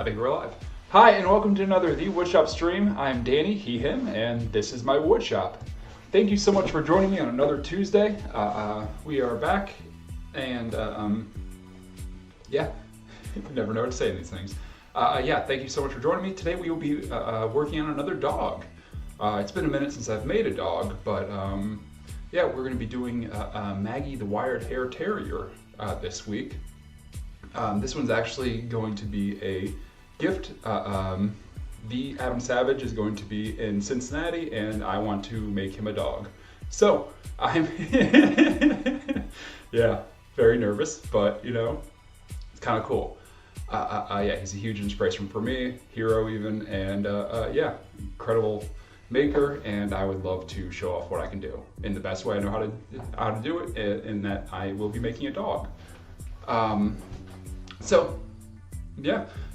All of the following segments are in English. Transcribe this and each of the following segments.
I think we're live. Hi, and welcome to another The Woodshop stream. I'm Danny, he, him, and this is my woodshop. Thank you so much for joining me on another Tuesday. We are back, and yeah, you never know what to say in these things. Thank you so much for joining me. Today we will be working on another dog. It's been a minute since I've made a dog, but we're going to be doing Maggie the Wired Hair Terrier this week. This one's actually going to be a gift. The Adam Savage is going to be in Cincinnati, and I want to make him a dog. So I'm very nervous, but you know, it's kind of cool. He's a huge inspiration for me, hero even, and incredible maker, and I would love to show off what I can do in the best way I know how to do it, in that I will be making a dog.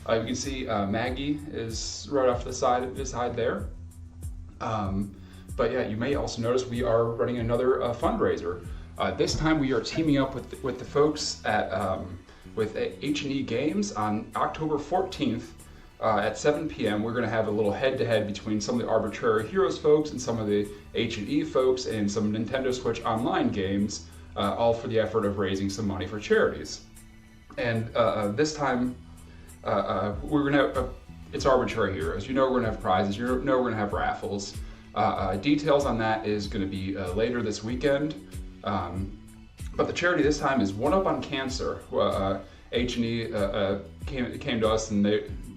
You can see Maggie is right off to the side there. You may also notice we are running another fundraiser. This time we are teaming up with the folks at with H&E Games on October 14th at 7 p.m. We're going to have a little head-to-head between some of the Arbitrary Heroes folks and some of the H&E folks and some Nintendo Switch Online games, all for the effort of raising some money for charities. And this time, we're gonna have, it's Arbitrary Heroes. You know we're gonna have prizes, you know we're gonna have raffles. Details on that is gonna be later this weekend. But the charity this time is One Up on Cancer. H&E came to us and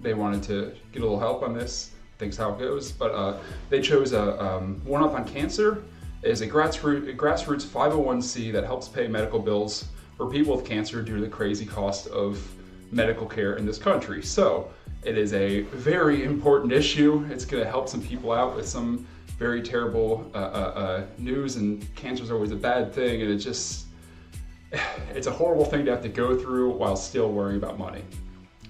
they wanted to get a little help on this. Thanks how it goes. But they chose One Up on Cancer is a grassroots 501c that helps pay medical bills for people with cancer due to the crazy cost of medical care in this country. So it is a very important issue. It's going to help some people out with some very terrible news, and cancer is always a bad thing, and it's a horrible thing to have to go through while still worrying about money.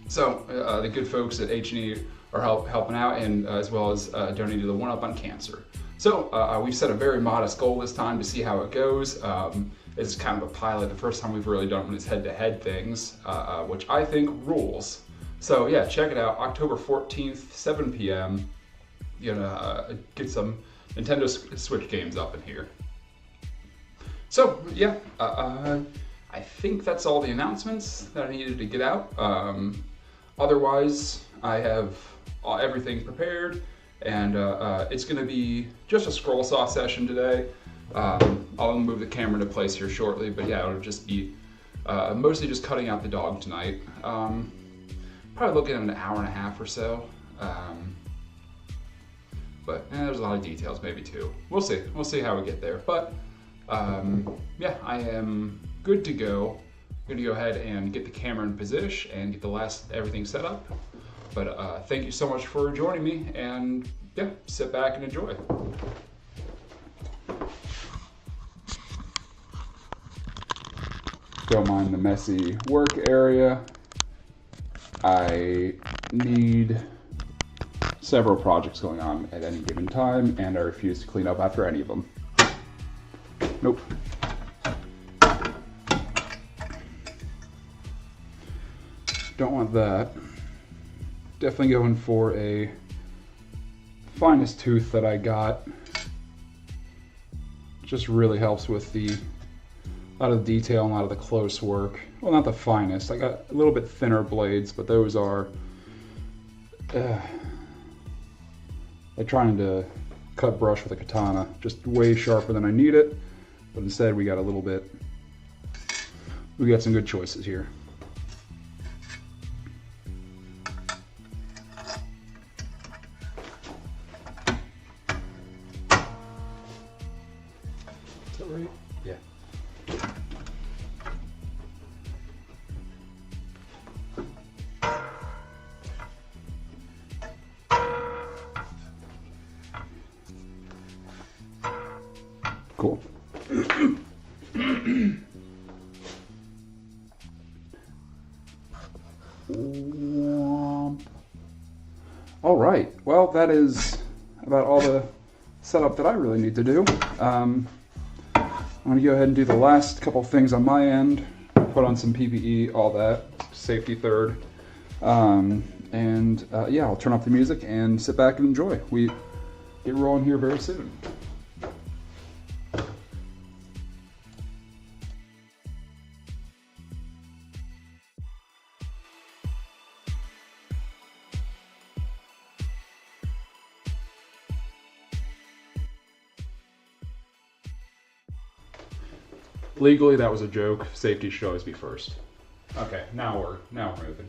So the good folks at H&E are helping out, and as well as donating to the One Up on Cancer. So we've set a very modest goal this time to see how it goes. It's kind of a pilot. The first time we've really done one is head-to-head things, which I think rules. So yeah, check it out. October 14th, 7 p.m. Gonna get some Nintendo Switch games up in here. So yeah, I think that's all the announcements that I needed to get out. Otherwise, I have everything prepared, and it's gonna be just a scroll saw session today. I'll move the camera into place here shortly, but yeah, it'll just be mostly just cutting out the dog tonight. Probably looking at an hour and a half or so. There's a lot of details, maybe two. We'll see. We'll see how we get there. But I am good to go. I'm gonna go ahead and get the camera in position and get everything set up. But thank you so much for joining me, and yeah, sit back and enjoy. Don't mind the messy work area. I need several projects going on at any given time, and I refuse to clean up after any of them. Nope. Don't want that. Definitely going for a finest tooth that I got. Just really helps with a lot of the detail and a lot of the close work. Well, not the finest. I got a little bit thinner blades, but those are they're trying to cut brush with a katana, just way sharper than I need it. But instead we got some good choices here. Is that right? Yeah. Cool. All right, well, that is about all the setup that I really need to do. I'm gonna go ahead and do the last couple things on my end, put on some PPE, all that, safety third. And yeah, I'll turn off the music and sit back and enjoy. We get rolling here very soon. Legally, that was a joke. Safety should always be first. Okay, now we're moving.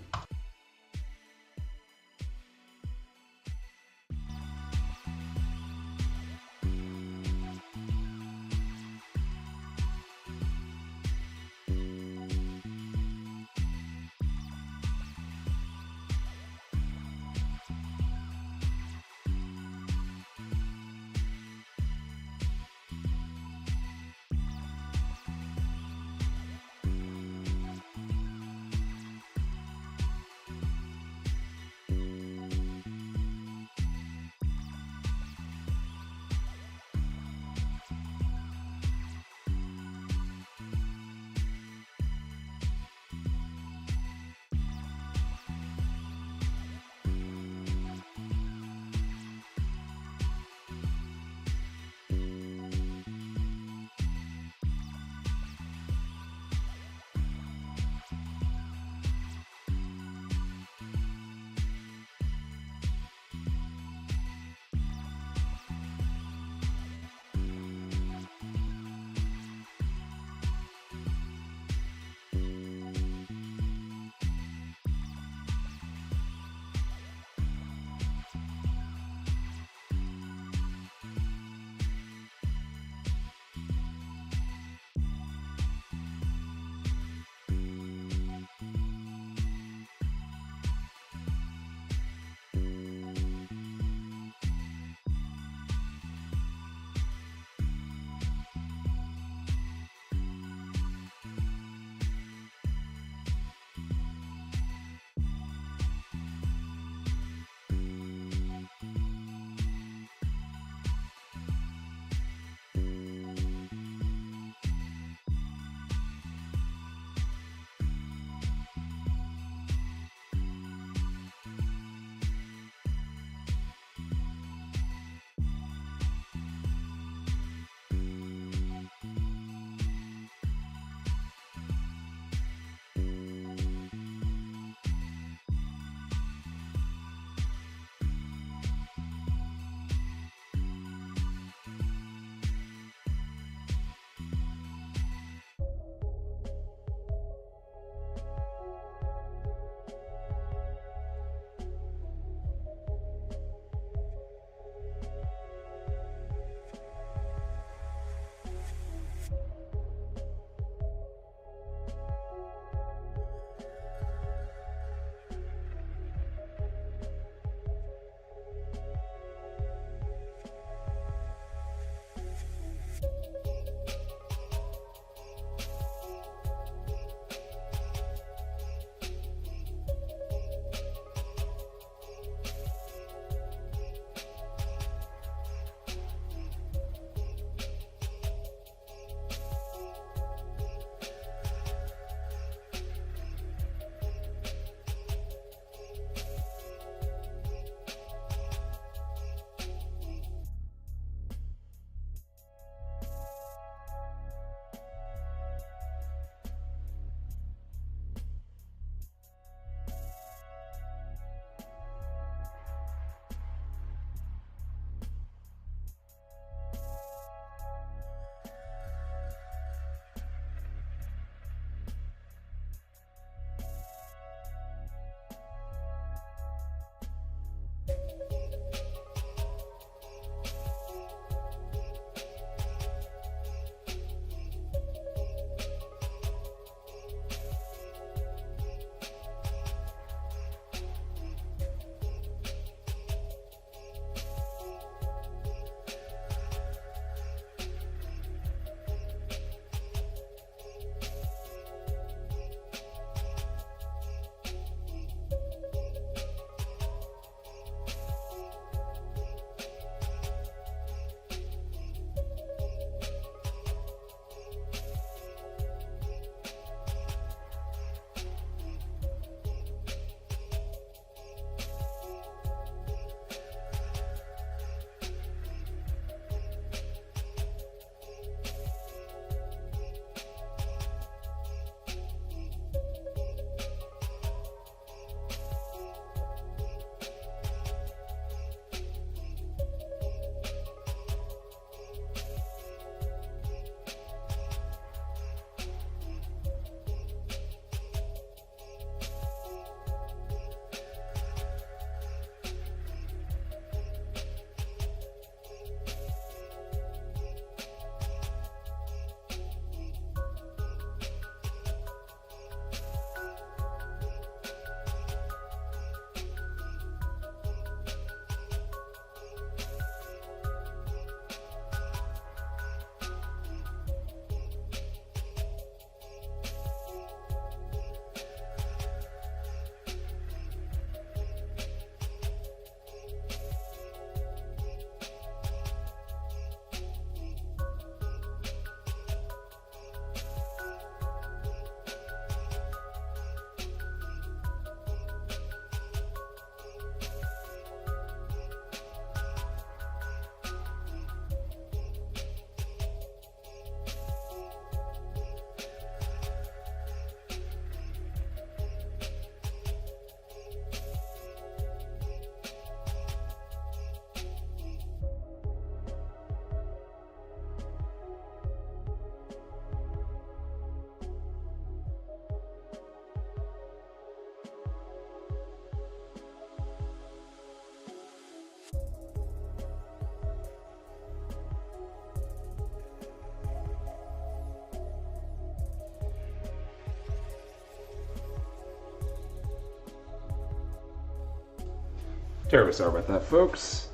Terribly sorry about that, folks.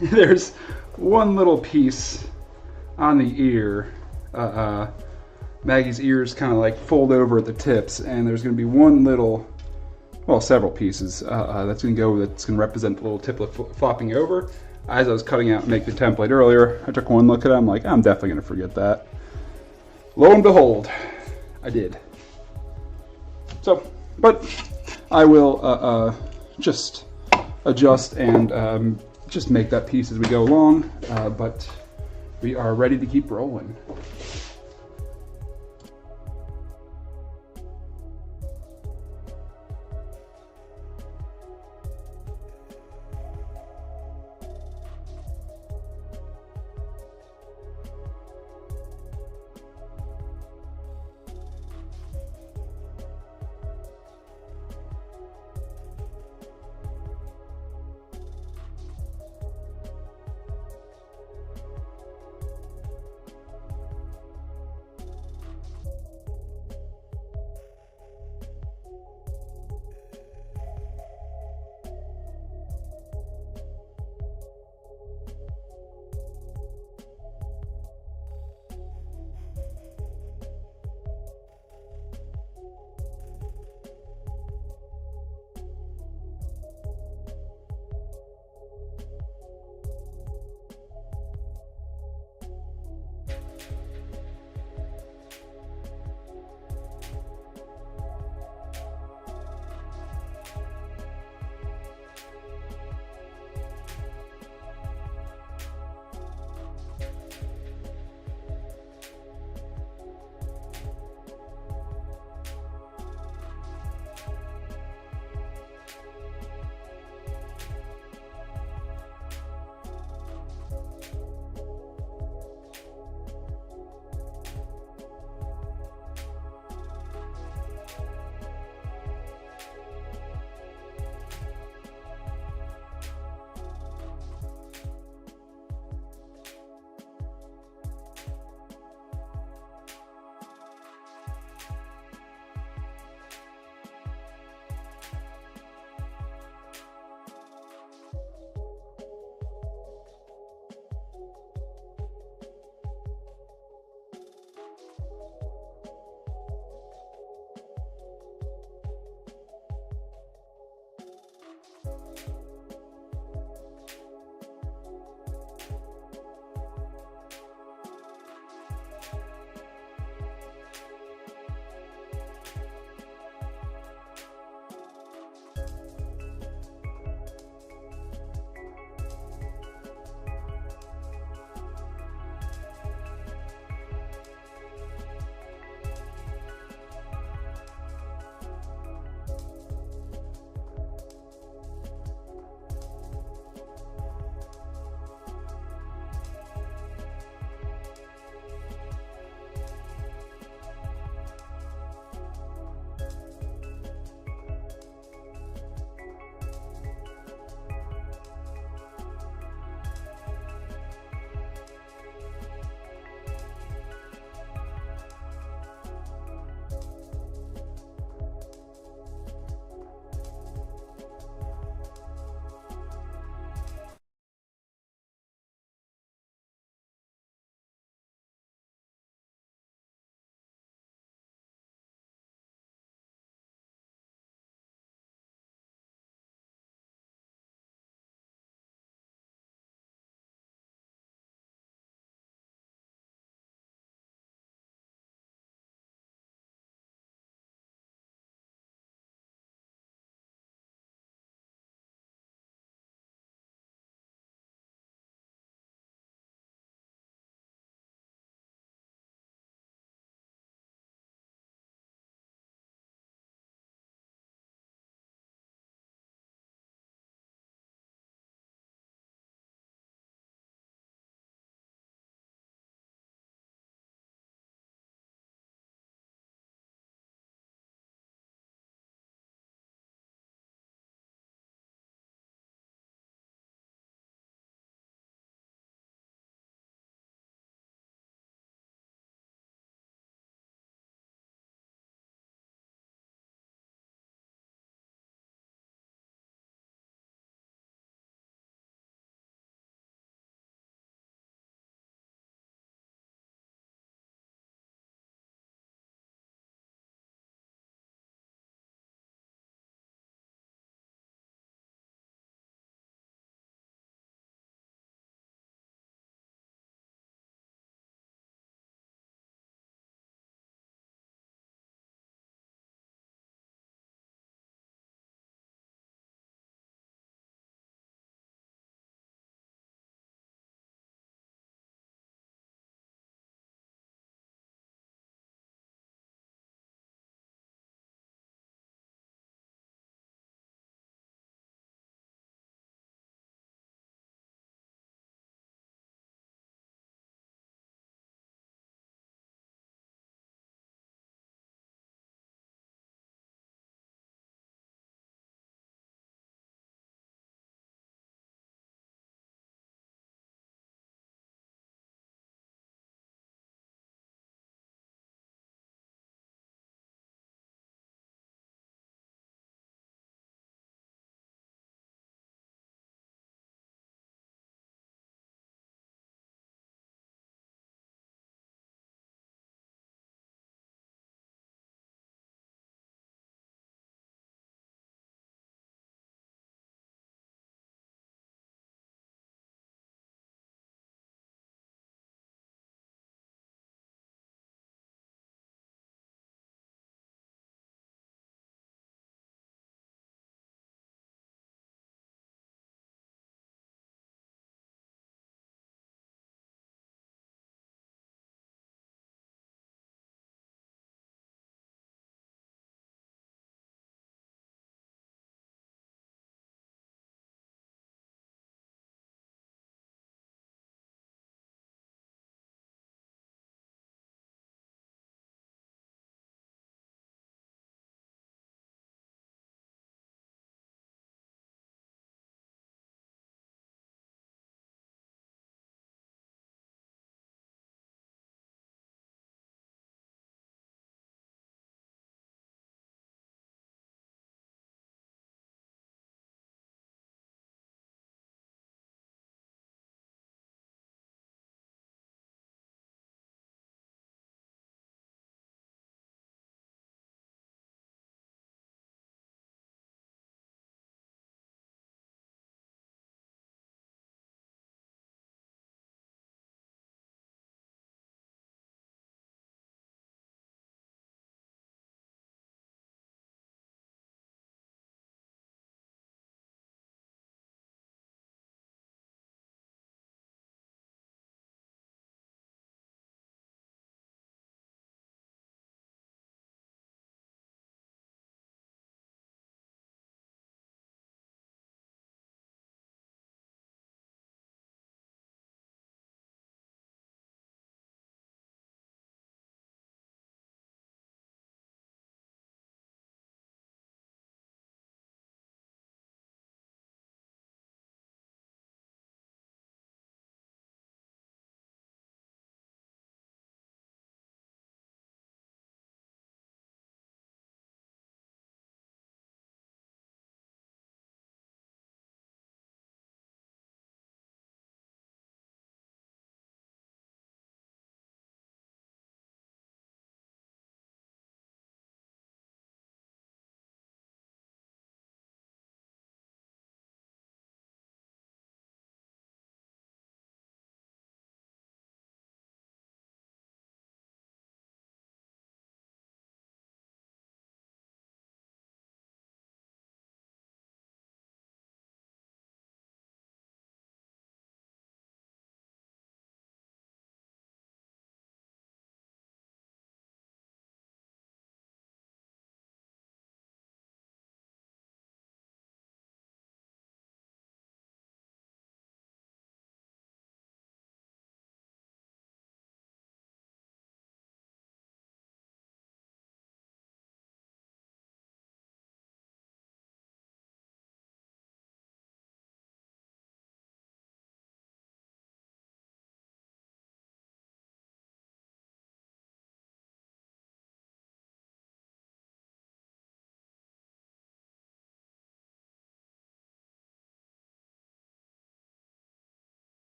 There's one little piece on the ear. Maggie's ears kind of like fold over at the tips, and there's going to be one little, well, several pieces that's going to go, that's going to represent the little tiplet flopping over. As I was cutting out and making the template earlier, I took one look at it. I'm like, I'm definitely going to forget that. Lo and behold, I did. So, but I will just adjust and just make that piece as we go along. But we are ready to keep rolling.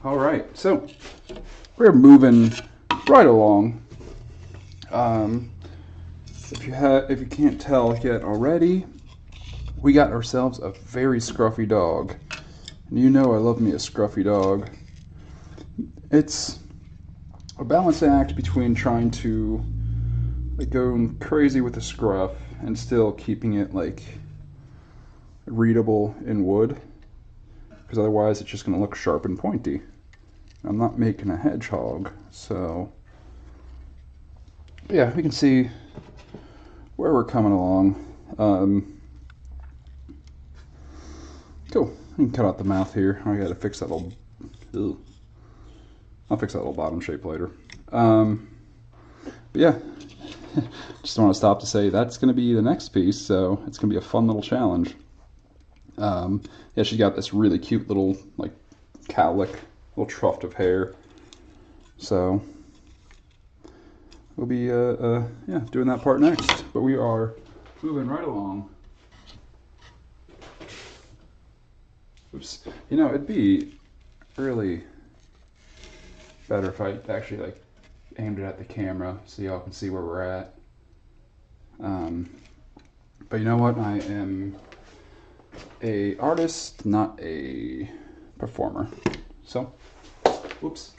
All right, so we're moving right along. If you can't tell yet already, we got ourselves a very scruffy dog. And you know I love me a scruffy dog. It's a balancing act between trying to like go crazy with the scruff and still keeping it like readable in wood, because otherwise it's just going to look sharp and pointy. I'm not making a hedgehog, so yeah, we can see where we're coming along. Cool. We can cut out the mouth here. I gotta fix that little. Ugh. I'll fix that little bottom shape later. But yeah, just want to stop to say that's going to be the next piece, so it's going to be a fun little challenge. Yeah, she's got this really cute little like cowlick, little tuft of hair. So we'll be yeah, doing that part next. But we are moving right along. Oops. You know, it'd be really better if I actually like aimed it at the camera so y'all can see where we're at. But you know what? I am a artist, not a performer. So, whoops.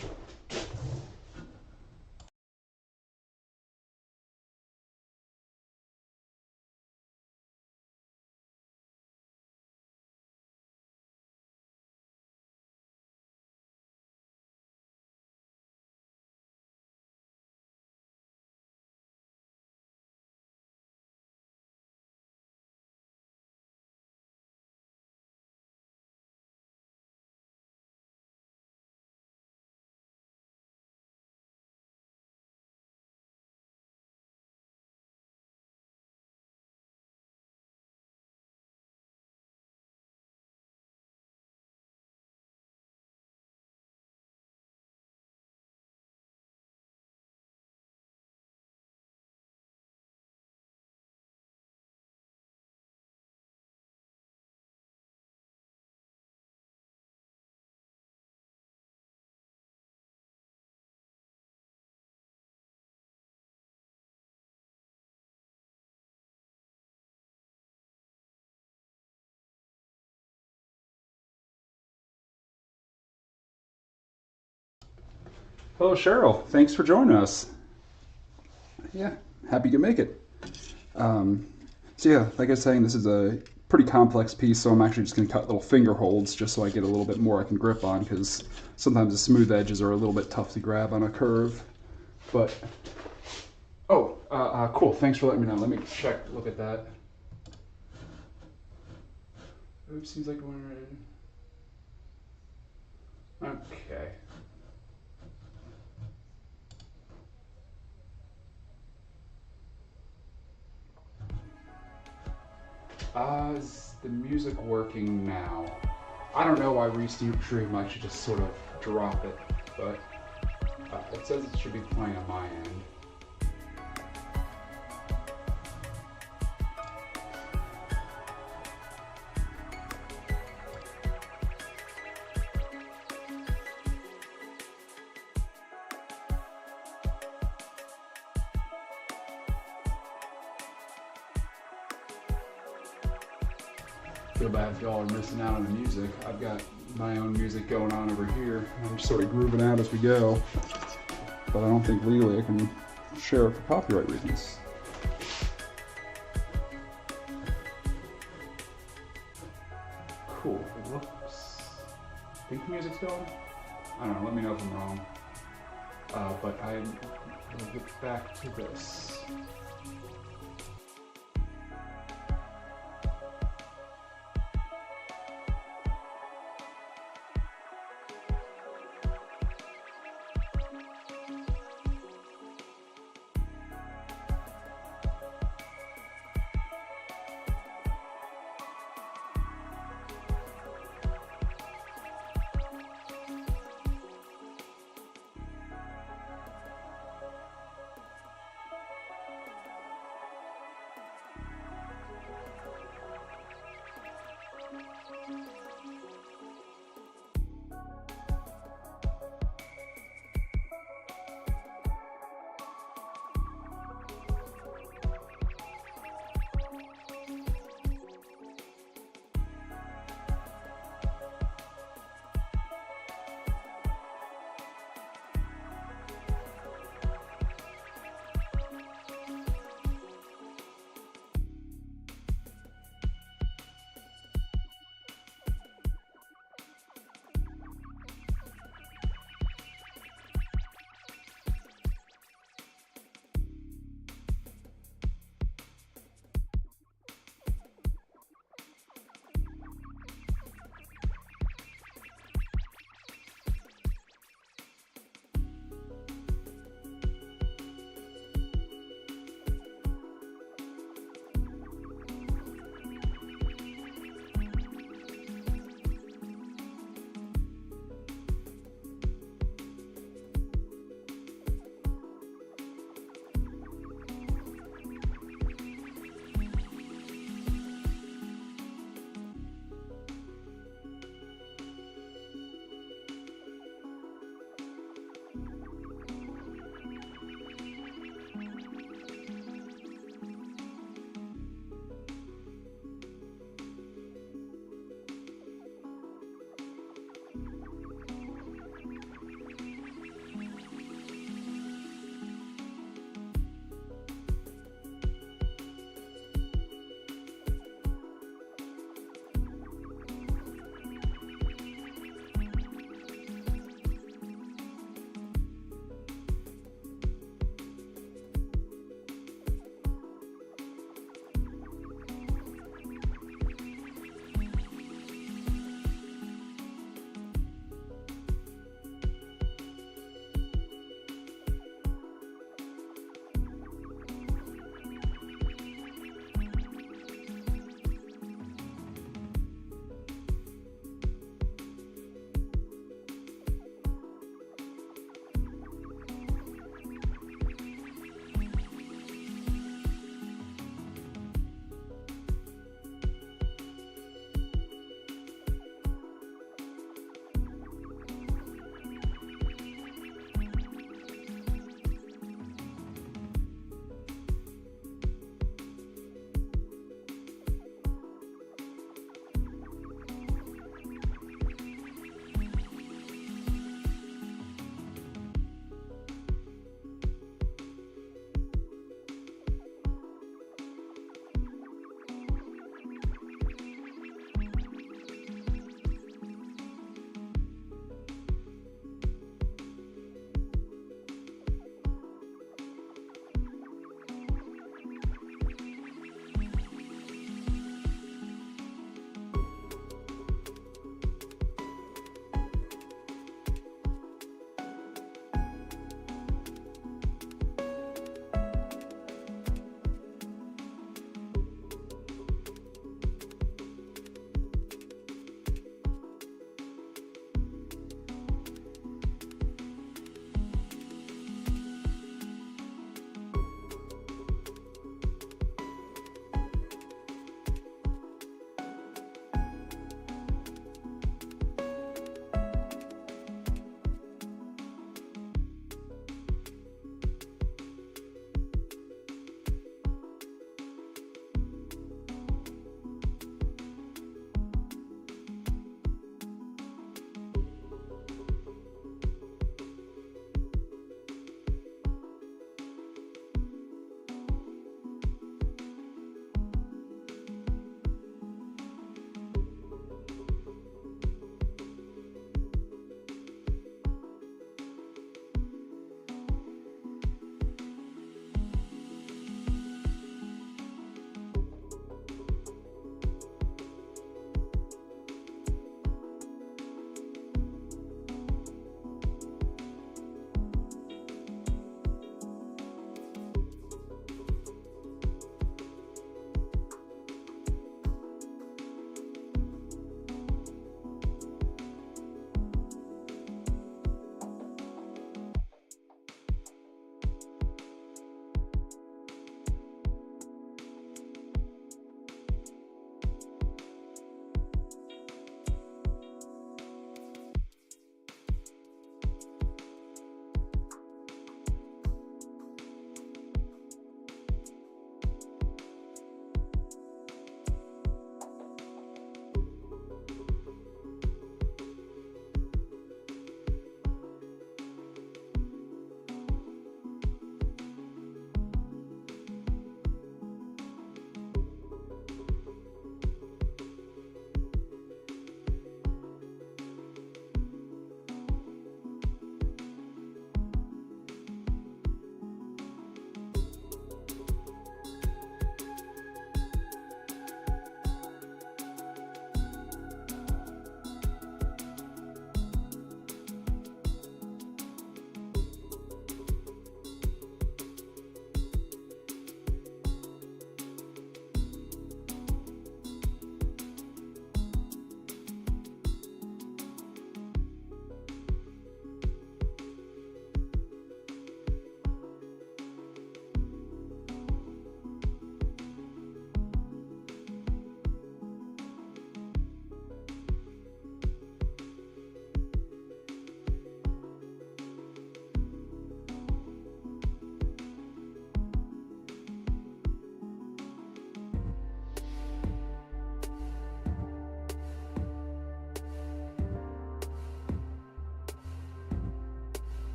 Hello, Cheryl. Thanks for joining us. Yeah, happy you could make it. So yeah, like I was saying, this is a pretty complex piece, so I'm actually just going to cut little finger holds just so I get a little bit more I can grip on, because sometimes the smooth edges are a little bit tough to grab on a curve. But, oh, cool. Thanks for letting me know. Let me look at that. Oops, seems like we're... Okay. Is the music working now? I don't know why Restream I should just sort of drop it, but it says it should be playing on my end. Feel bad if y'all are missing out on the music. I've got my own music going on over here. I'm just sort of grooving out as we go. But I don't think legally I can share it for copyright reasons. Cool. It looks... I think the music's going? I don't know. Let me know if I'm wrong. But I'll get back to this.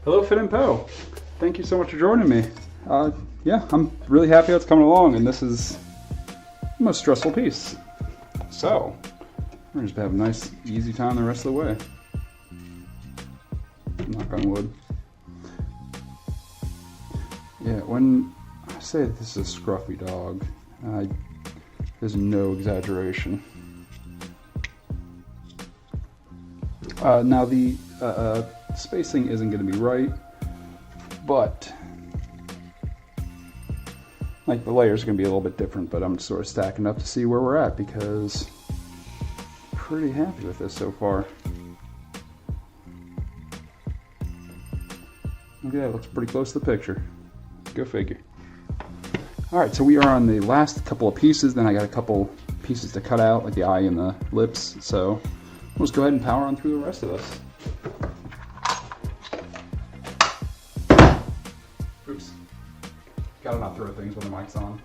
Hello, Fit and Po. Thank you so much for joining me. Yeah, I'm really happy it's coming along, and this is the most stressful piece. So, we're just gonna have a nice, easy time the rest of the way. Knock on wood. Yeah, when I say this is a scruffy dog, there's no exaggeration. Now the spacing isn't going to be right, but like the layers are going to be a little bit different, but I'm sort of stacking up to see where we're at because I'm pretty happy with this so far. Okay, it looks pretty close to the picture. Go figure. Alright, so we are on the last couple of pieces, then I got a couple pieces to cut out, like the eye and the lips, so let's go ahead and power on through the rest of this. Oops. Gotta not throw things when the mic's on.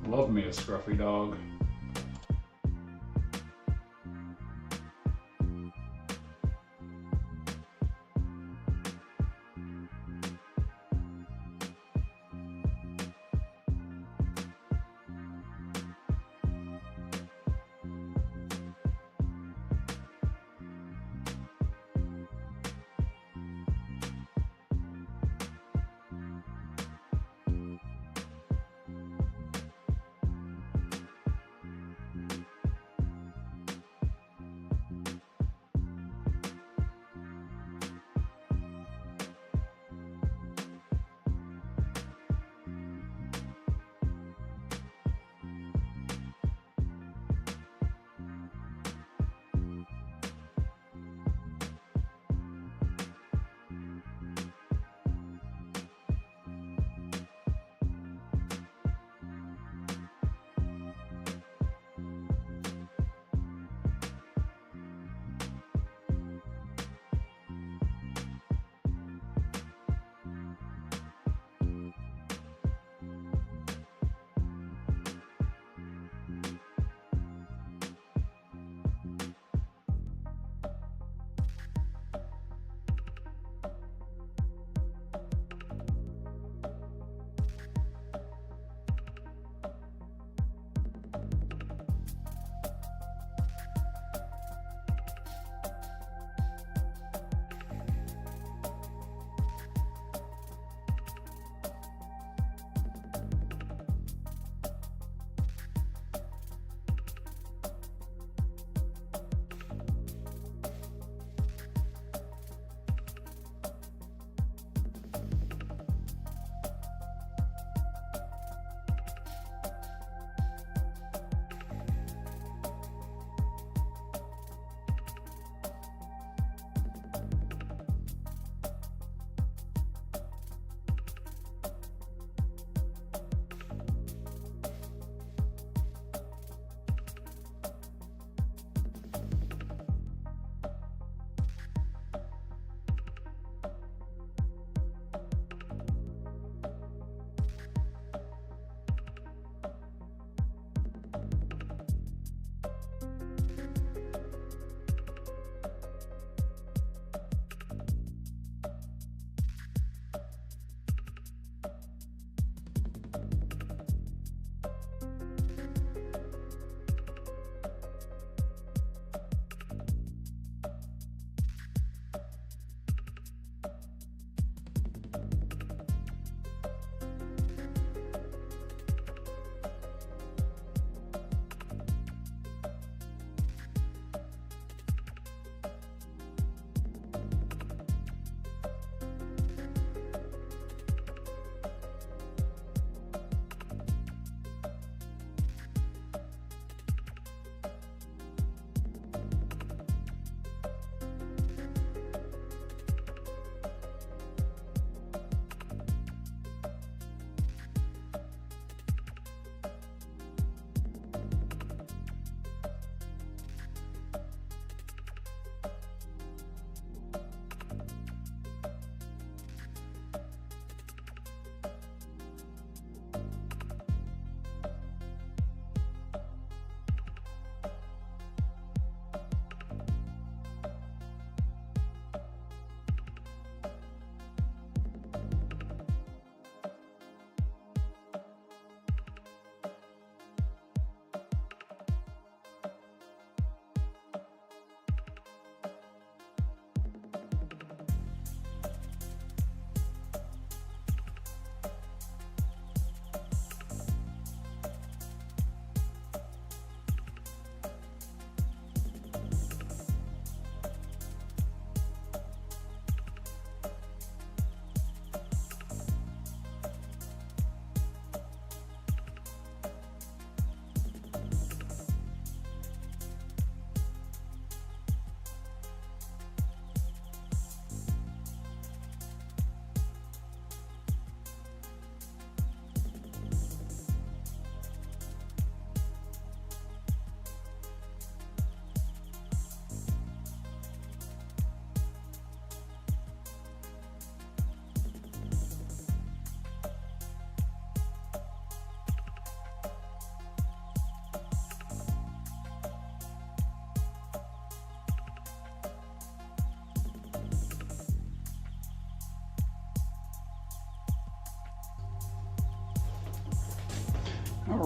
Love me a scruffy dog.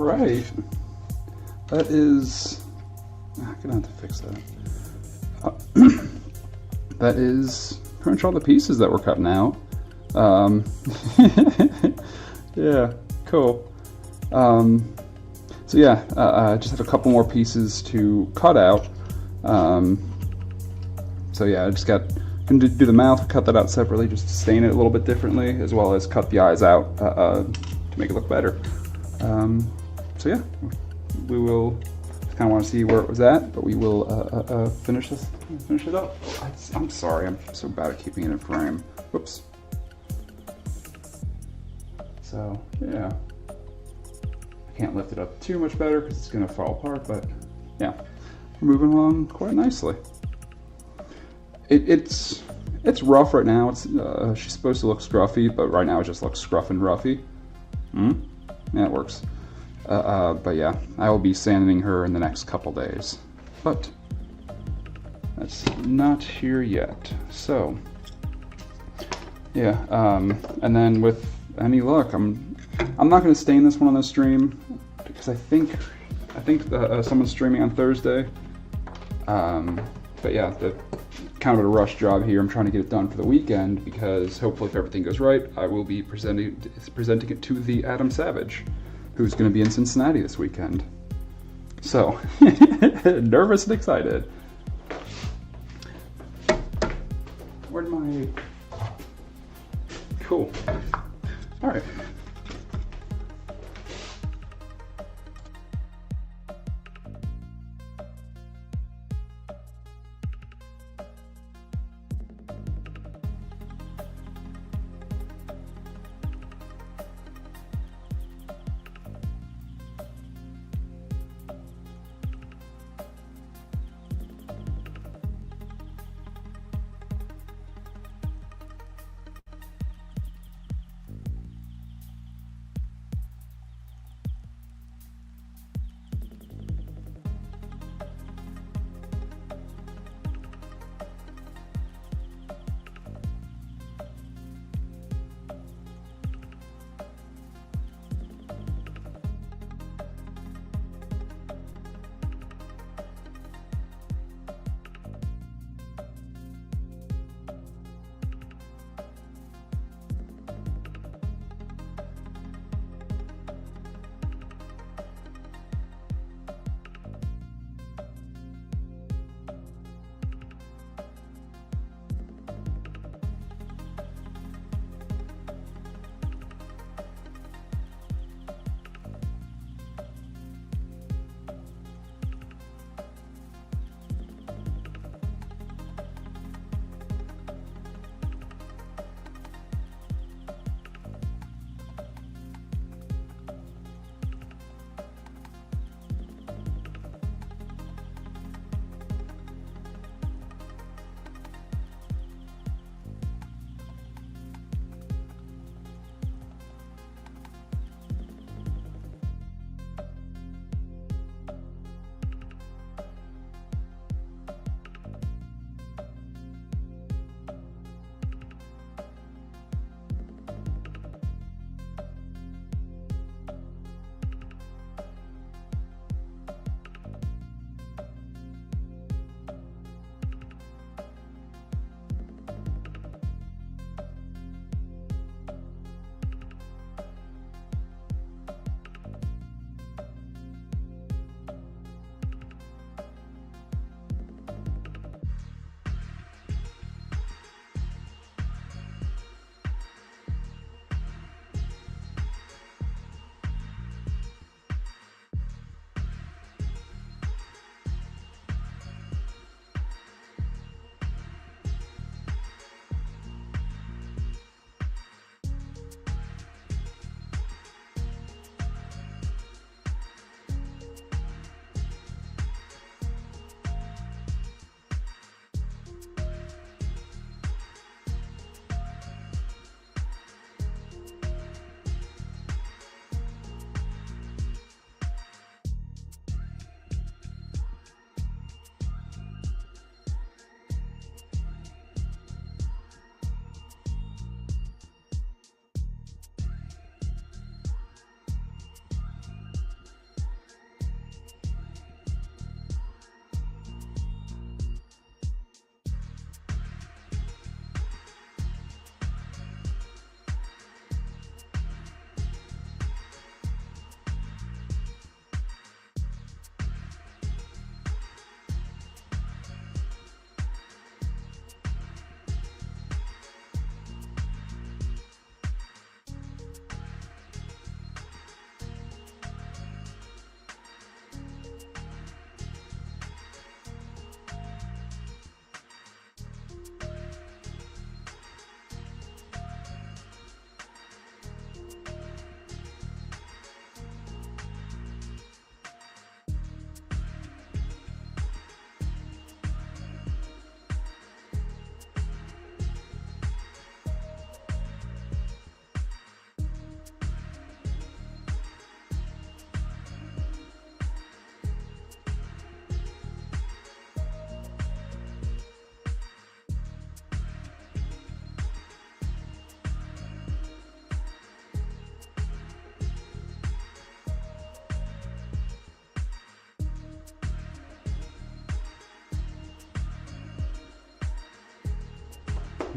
right. That is... I'm gonna have to fix that. That is pretty much all the pieces that we're cutting out. Yeah, cool. So yeah, I just have a couple more pieces to cut out. So yeah, I just got gonna do the mouth, cut that out separately, just to stain it a little bit differently, as well as cut the eyes out to make it look better. So yeah, we will kind of want to see where it was at, but we will finish it up. I'm sorry, I'm so bad at keeping it in frame. Whoops. So yeah, I can't lift it up too much better because it's gonna fall apart, but yeah, we're moving along quite nicely. It's rough right now. It's she's supposed to look scruffy, but right now it just looks scruff and roughy. Yeah, it works. But yeah, I will be sanding her in the next couple days. But that's not here yet. So yeah, and then with any luck, I'm not going to stain this one on the stream because I think someone's streaming on Thursday. But yeah, the kind of a rush job here. I'm trying to get it done for the weekend because hopefully, if everything goes right, I will be presenting it to the Adam Savage, who's going to be in Cincinnati this weekend. So, nervous and excited. Where'd my... Cool. All right.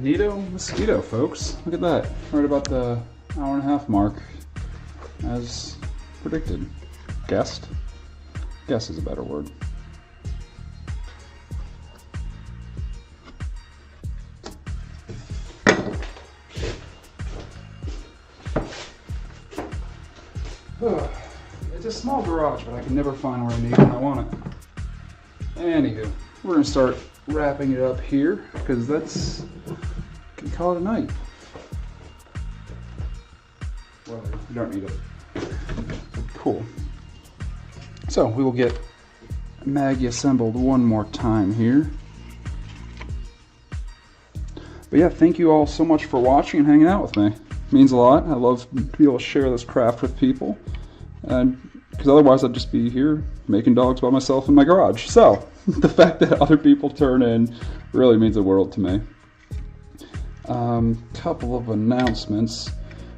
Magneto mosquito, folks. Look at that. Right about the hour and a half mark, as predicted. Guessed. Guess is a better word. It's a small garage, but I can never find what I need when I want it. Anywho, we're gonna start wrapping it up here because that's, can call it a night. Well, you don't need it. Cool. So we will get Maggie assembled one more time here. But yeah, thank you all so much for watching and hanging out with me. It means a lot. I love to be able to share this craft with people. And because otherwise I'd just be here making dogs by myself in my garage. So the fact that other people turn in really means the world to me. Couple of announcements.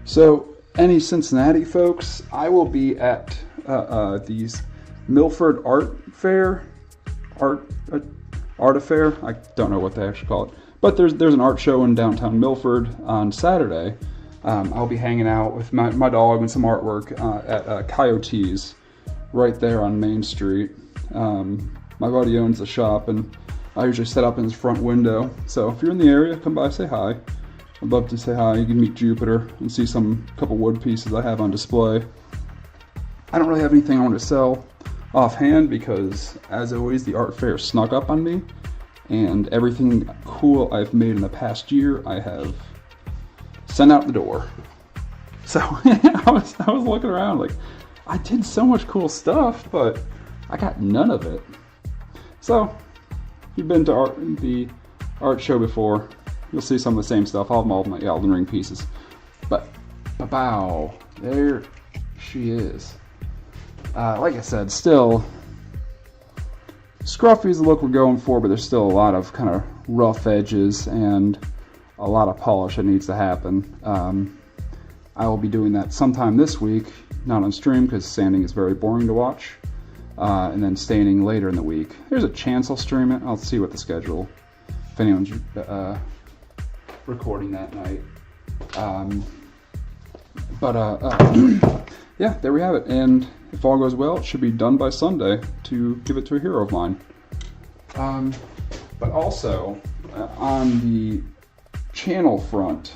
So any Cincinnati folks, I will be at these Milford Art Affair. I don't know what they actually call it, but there's an art show in downtown Milford on Saturday. I'll be hanging out with my dog and some artwork at Coyotes right there on Main Street. My buddy owns the shop, and I usually set up in his front window. So if you're in the area, come by, say hi. I'd love to say hi. You can meet Jupiter and see couple wood pieces I have on display. I don't really have anything I want to sell offhand because, as always, the art fair snuck up on me, and everything cool I've made in the past year I have sent out the door. So I was looking around like, I did so much cool stuff, but I got none of it. So if you've been to the art show before, you'll see some of the same stuff. I'll have all of my Elden Ring pieces. But, bow, there she is. Like I said, still, scruffy is the look we're going for, but there's still a lot of kind of rough edges and a lot of polish that needs to happen. I will be doing that sometime this week, not on stream because sanding is very boring to watch, and then staining later in the week. There's a chance I'll stream it. I'll see what the schedule, if anyone's recording that night. Yeah, there we have it. And if all goes well, it should be done by Sunday to give it to a hero of mine. But also, on the channel front,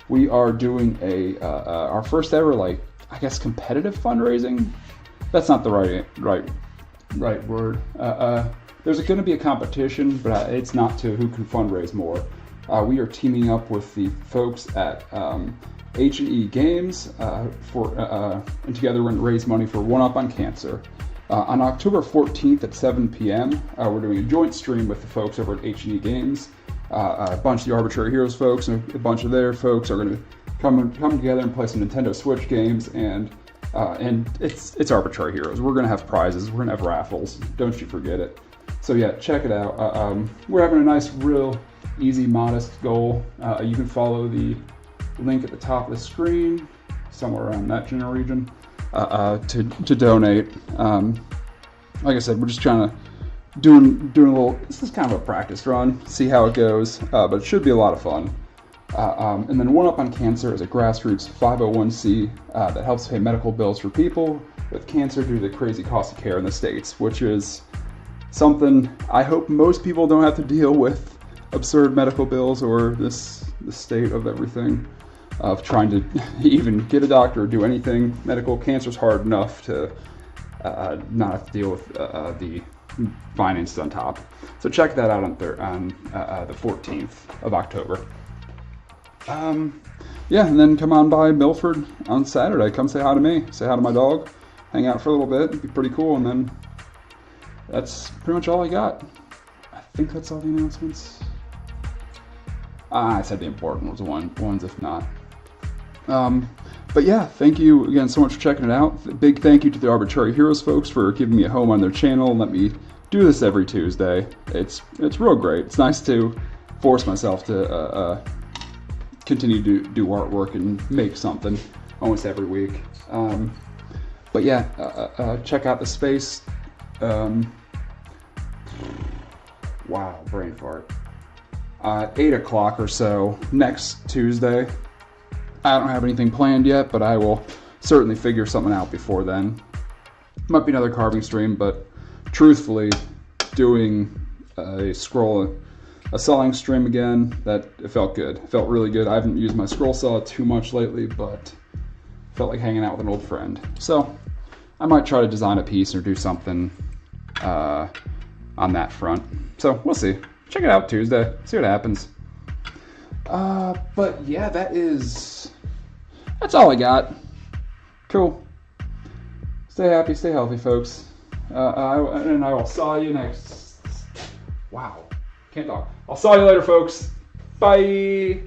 we are doing our first ever, like, I guess, competitive fundraising. That's not the right word. There's going to be a competition, but it's not to who can fundraise more. We are teaming up with the folks at H&E Games and together we're going to raise money for One Up on Cancer. On October 14th at 7 p.m., we're doing a joint stream with the folks over at H&E Games. A bunch of the Arbitrary Heroes folks and a bunch of their folks are going to come together and play some Nintendo Switch games, and it's Arbitrary Heroes. We're going to have prizes. We're going to have raffles. Don't you forget it. So yeah, check it out. We're having a nice, real easy, modest goal. You can follow the link at the top of the screen, somewhere around that general region, to donate. Like I said, we're just trying to doing a little. This is kind of a practice run, see how it goes, but it should be a lot of fun. And then One Up on Cancer is a grassroots 501c that helps pay medical bills for people with cancer due to the crazy cost of care in the States, which is something I hope most people don't have to deal with, absurd medical bills or the state of everything, of trying to even get a doctor or do anything medical. Cancer's hard enough to not have to deal with the finances on top. So check that out on the 14th of October. Yeah, and then come on by Milford on Saturday. Come say hi to me, say hi to my dog, hang out for a little bit. It'd be pretty cool. And then that's pretty much all I got. I think that's all the announcements. I said the important ones, if not. But yeah, thank you again so much for checking it out. Big thank you to the Arbitrary Heroes folks for giving me a home on their channel and let me do this every Tuesday. It's real great. It's nice to force myself to continue to do artwork and make something almost every week. But yeah, check out the space. Wow, brain fart. 8 o'clock or so next Tuesday. I don't have anything planned yet, but I will certainly figure something out before then. Might be another carving stream, but truthfully, doing a sawing stream again, it felt good. It felt really good. I haven't used my scroll saw too much lately, but felt like hanging out with an old friend. So I might try to design a piece or do something on that front. So we'll see. Check it out Tuesday. See what happens. But yeah, that's all I got. Cool. Stay happy, stay healthy, folks. And I will saw you next. Wow, can't talk. I'll saw you later, folks. Bye.